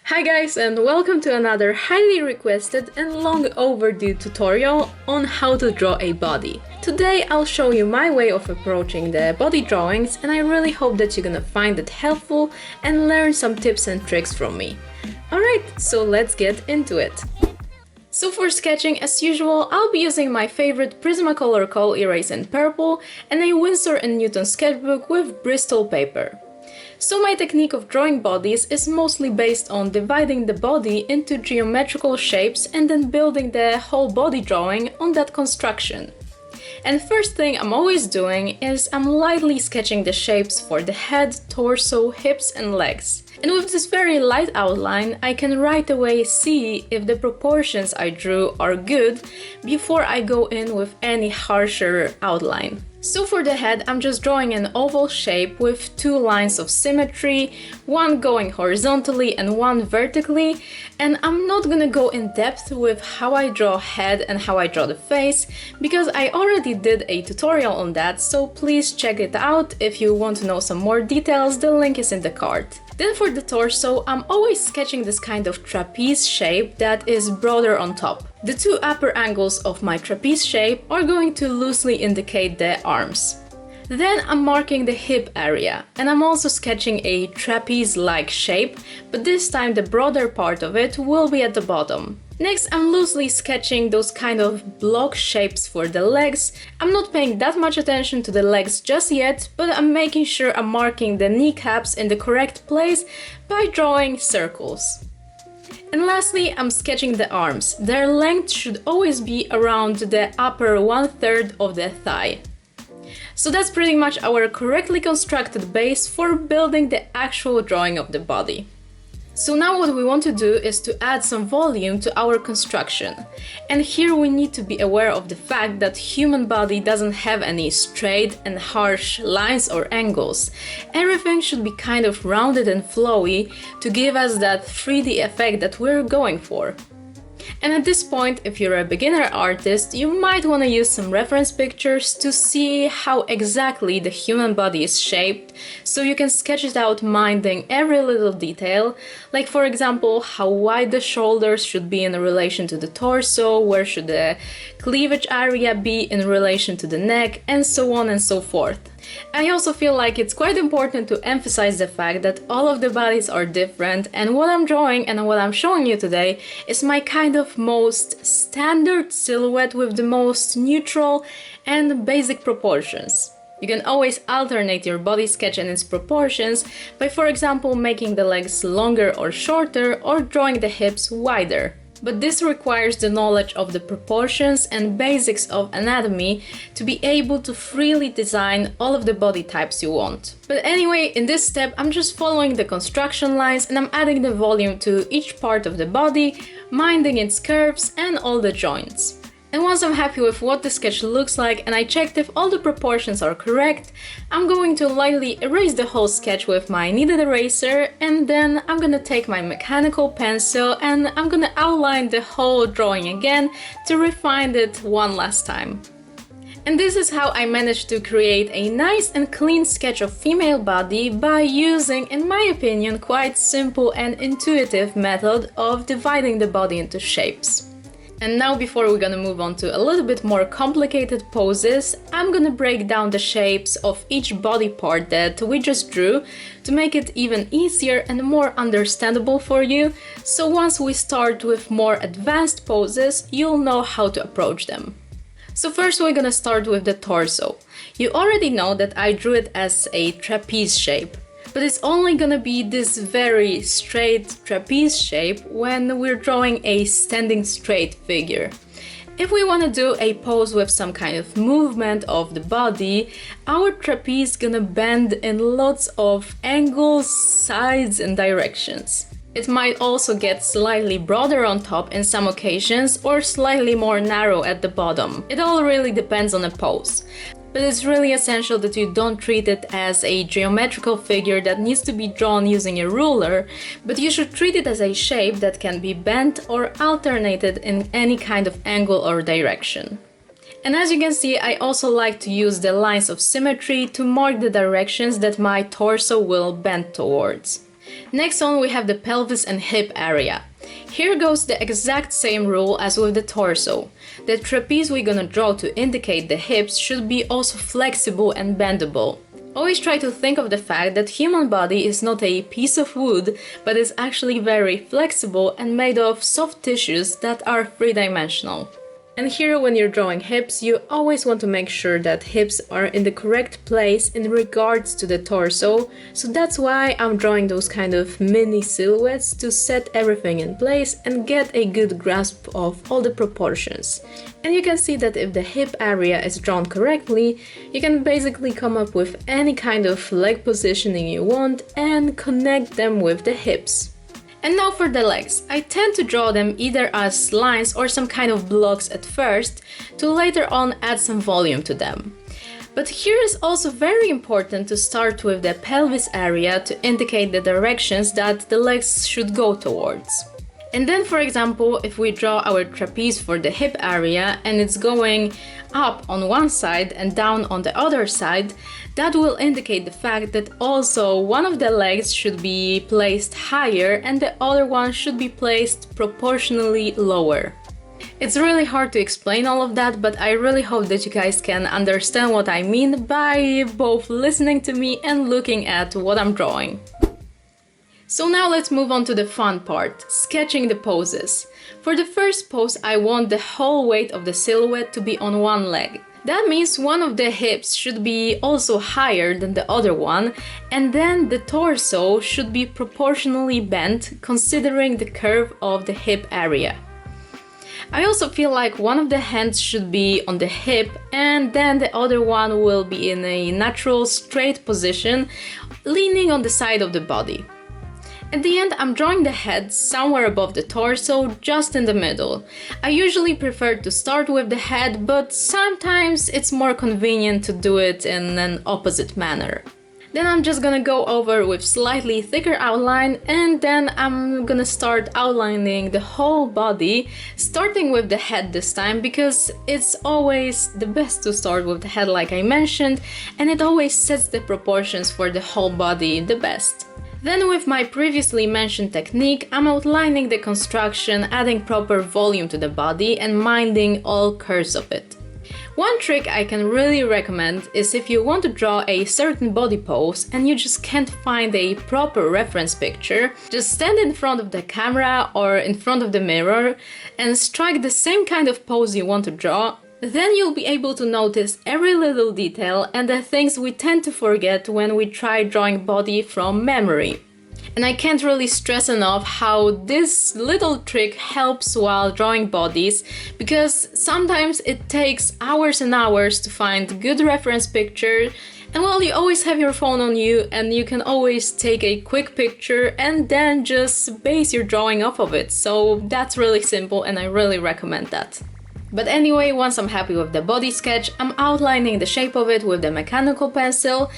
Hi guys, and welcome to another highly requested and long overdue tutorial on how to draw a body. Today I'll show you my way of approaching the body drawings, and I really hope that you're gonna find it helpful and learn some tips and tricks from me. Alright, so let's get into it. So for sketching, as usual, I'll be using my favorite Prismacolor Kohl Erase in purple and a Winsor & Newton sketchbook with Bristol paper. So my technique of drawing bodies is mostly based on dividing the body into geometrical shapes and then building the whole body drawing on that construction. And first thing I'm always doing is I'm lightly sketching the shapes for the head, torso, hips and legs. And with this very light outline, I can right away see if the proportions I drew are good before I go in with any harsher outline. So for the head, I'm just drawing an oval shape with two lines of symmetry, one going horizontally and one vertically, and I'm not gonna go in depth with how I draw head and how I draw the face, because I already did a tutorial on that, so please check it out if you want to know some more details, the link is in the card. Then for the torso, I'm always sketching this kind of trapeze shape that is broader on top. The two upper angles of my trapeze shape are going to loosely indicate the arms. Then I'm marking the hip area, and I'm also sketching a trapeze-like shape, but this time the broader part of it will be at the bottom. Next, I'm loosely sketching those kind of block shapes for the legs. I'm not paying that much attention to the legs just yet, but I'm making sure I'm marking the kneecaps in the correct place by drawing circles. And lastly, I'm sketching the arms. Their length should always be around the upper 1/3 of the thigh. So that's pretty much our correctly constructed base for building the actual drawing of the body. So now what we want to do is to add some volume to our construction. And here we need to be aware of the fact that human body doesn't have any straight and harsh lines or angles. Everything should be kind of rounded and flowy to give us that 3D effect that we're going for. And at this point, if you're a beginner artist, you might want to use some reference pictures to see how exactly the human body is shaped, so you can sketch it out minding every little detail, like for example, how wide the shoulders should be in relation to the torso, where should the cleavage area be in relation to the neck, and so on and so forth. I also feel like it's quite important to emphasize the fact that all of the bodies are different, and what I'm drawing and what I'm showing you today is my kind of most standard silhouette with the most neutral and basic proportions. You can always alternate your body sketch and its proportions by, for example, making the legs longer or shorter or drawing the hips wider. But this requires the knowledge of the proportions and basics of anatomy to be able to freely design all of the body types you want. But anyway, in this step, I'm just following the construction lines and I'm adding the volume to each part of the body, minding its curves and all the joints. And once I'm happy with what the sketch looks like and I checked if all the proportions are correct, I'm going to lightly erase the whole sketch with my kneaded eraser, and then I'm gonna take my mechanical pencil and I'm gonna outline the whole drawing again to refine it one last time. And this is how I managed to create a nice and clean sketch of female body by using, in my opinion, quite simple and intuitive method of dividing the body into shapes. And now, before we're gonna move on to a little bit more complicated poses, I'm gonna break down the shapes of each body part that we just drew to make it even easier and more understandable for you. So once we start with more advanced poses, you'll know how to approach them. So first we're gonna start with the torso. You already know that I drew it as a trapeze shape, but it's only gonna be this very straight trapeze shape when we're drawing a standing straight figure. If we want to do a pose with some kind of movement of the body, our trapeze is gonna bend in lots of angles, sides and directions. It might also get slightly broader on top in some occasions or slightly more narrow at the bottom. It all really depends on the pose. But it's really essential that you don't treat it as a geometrical figure that needs to be drawn using a ruler, but you should treat it as a shape that can be bent or alternated in any kind of angle or direction. And as you can see, I also like to use the lines of symmetry to mark the directions that my torso will bend towards. Next on we have the pelvis and hip area. Here goes the exact same rule as with the torso. The trapeze we're gonna draw to indicate the hips should be also flexible and bendable. Always try to think of the fact that human body is not a piece of wood, but is actually very flexible and made of soft tissues that are three-dimensional. And here when you're drawing hips, you always want to make sure that hips are in the correct place in regards to the torso. So that's why I'm drawing those kind of mini silhouettes to set everything in place and get a good grasp of all the proportions. And you can see that if the hip area is drawn correctly, you can basically come up with any kind of leg positioning you want and connect them with the hips. And now for the legs. I tend to draw them either as lines or some kind of blocks at first, to later on add some volume to them. But here is also very important to start with the pelvis area to indicate the directions that the legs should go towards. And then, for example, if we draw our trapeze for the hip area and it's going up on one side and down on the other side, that will indicate the fact that also one of the legs should be placed higher and the other one should be placed proportionally lower. It's really hard to explain all of that, but I really hope that you guys can understand what I mean by both listening to me and looking at what I'm drawing. So now let's move on to the fun part, sketching the poses. For the first pose, I want the whole weight of the silhouette to be on one leg. That means one of the hips should be also higher than the other one, and then the torso should be proportionally bent considering the curve of the hip area. I also feel like one of the hands should be on the hip and then the other one will be in a natural straight position, leaning on the side of the body. At the end, I'm drawing the head somewhere above the torso, just in the middle. I usually prefer to start with the head, but sometimes it's more convenient to do it in an opposite manner. Then I'm just gonna go over with slightly thicker outline, and then I'm gonna start outlining the whole body, starting with the head this time, because it's always the best to start with the head like I mentioned, and it always sets the proportions for the whole body the best. Then with my previously mentioned technique, I'm outlining the construction, adding proper volume to the body and minding all curves of it. One trick I can really recommend is if you want to draw a certain body pose and you just can't find a proper reference picture, just stand in front of the camera or in front of the mirror and strike the same kind of pose you want to draw. Then you'll be able to notice every little detail and the things we tend to forget when we try drawing body from memory. And I can't really stress enough how this little trick helps while drawing bodies, because sometimes it takes hours and hours to find good reference picture, and well, you always have your phone on you and you can always take a quick picture and then just base your drawing off of it. So that's really simple and I really recommend that. But anyway, once I'm happy with the body sketch, I'm outlining the shape of it with the mechanical pencil,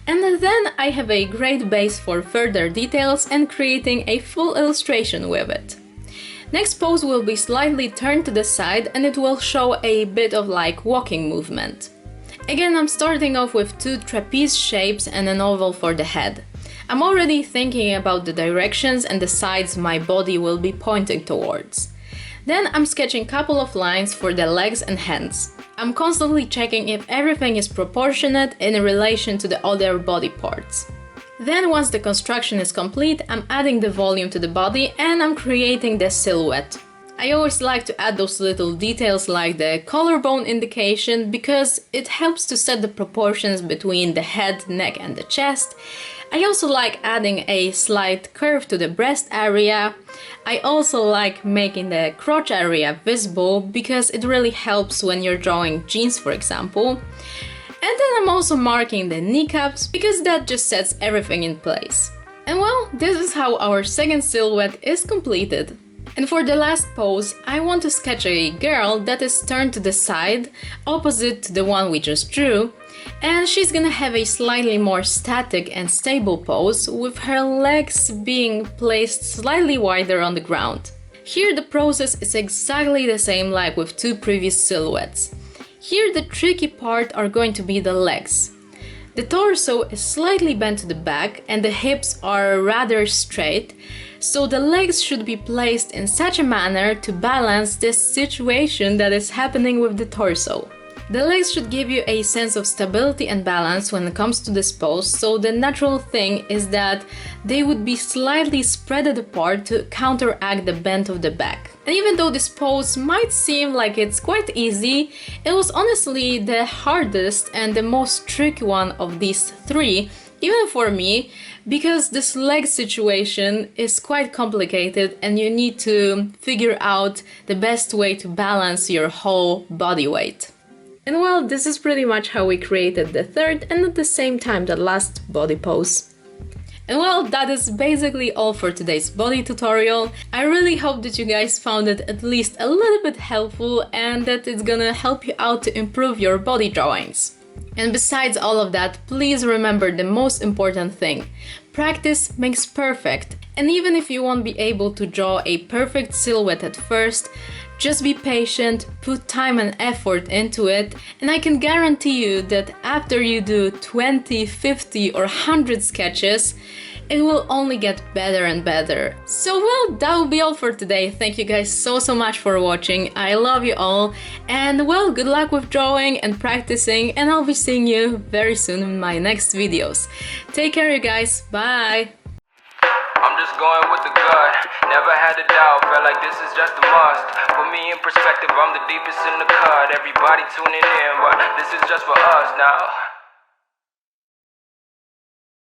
and then I have a great base for further details and creating a full illustration with it. Next pose will be slightly turned to the side and it will show a bit of like walking movement. Again, I'm starting off with two trapeze shapes and an oval for the head. I'm already thinking about the directions and the sides my body will be pointing towards. Then I'm sketching a couple of lines for the legs and hands. I'm constantly checking if everything is proportionate in relation to the other body parts. Then once the construction is complete, I'm adding the volume to the body and I'm creating the silhouette. I always like to add those little details like the collarbone indication because it helps to set the proportions between the head, neck and the chest. I also like adding a slight curve to the breast area. I also like making the crotch area visible because it really helps when you're drawing jeans, for example. And then I'm also marking the kneecaps because that just sets everything in place. And well, this is how our second silhouette is completed. And for the last pose, I want to sketch a girl that is turned to the side, opposite to the one we just drew, and she's gonna have a slightly more static and stable pose, with her legs being placed slightly wider on the ground. Here the process is exactly the same like with two previous silhouettes. Here the tricky part are going to be the legs. The torso is slightly bent to the back and the hips are rather straight, so the legs should be placed in such a manner to balance this situation that is happening with the torso. The legs should give you a sense of stability and balance when it comes to this pose, so the natural thing is that they would be slightly spread apart to counteract the bend of the back. And even though this pose might seem like it's quite easy, it was honestly the hardest and the most tricky one of these three, even for me, because this leg situation is quite complicated and you need to figure out the best way to balance your whole body weight. And well, this is pretty much how we created the third and at the same time the last body pose. And well, that is basically all for today's body tutorial. I really hope that you guys found it at least a little bit helpful and that it's gonna help you out to improve your body drawings. And besides all of that, please remember the most important thing. Practice makes perfect. And even if you won't be able to draw a perfect silhouette at first, just be patient, put time and effort into it, and I can guarantee you that after you do 20, 50 or 100 sketches, it will only get better and better. So well, that will be all for today. Thank you guys so much for watching. I love you all, and well, good luck with drawing and practicing, and I'll be seeing you very soon in my next videos. Take care, you guys. Bye! I'm just going with the gut, never had a doubt, felt like this is just a must. Put me in perspective, I'm the deepest in the cut. Everybody tuning in, but this is just for us now.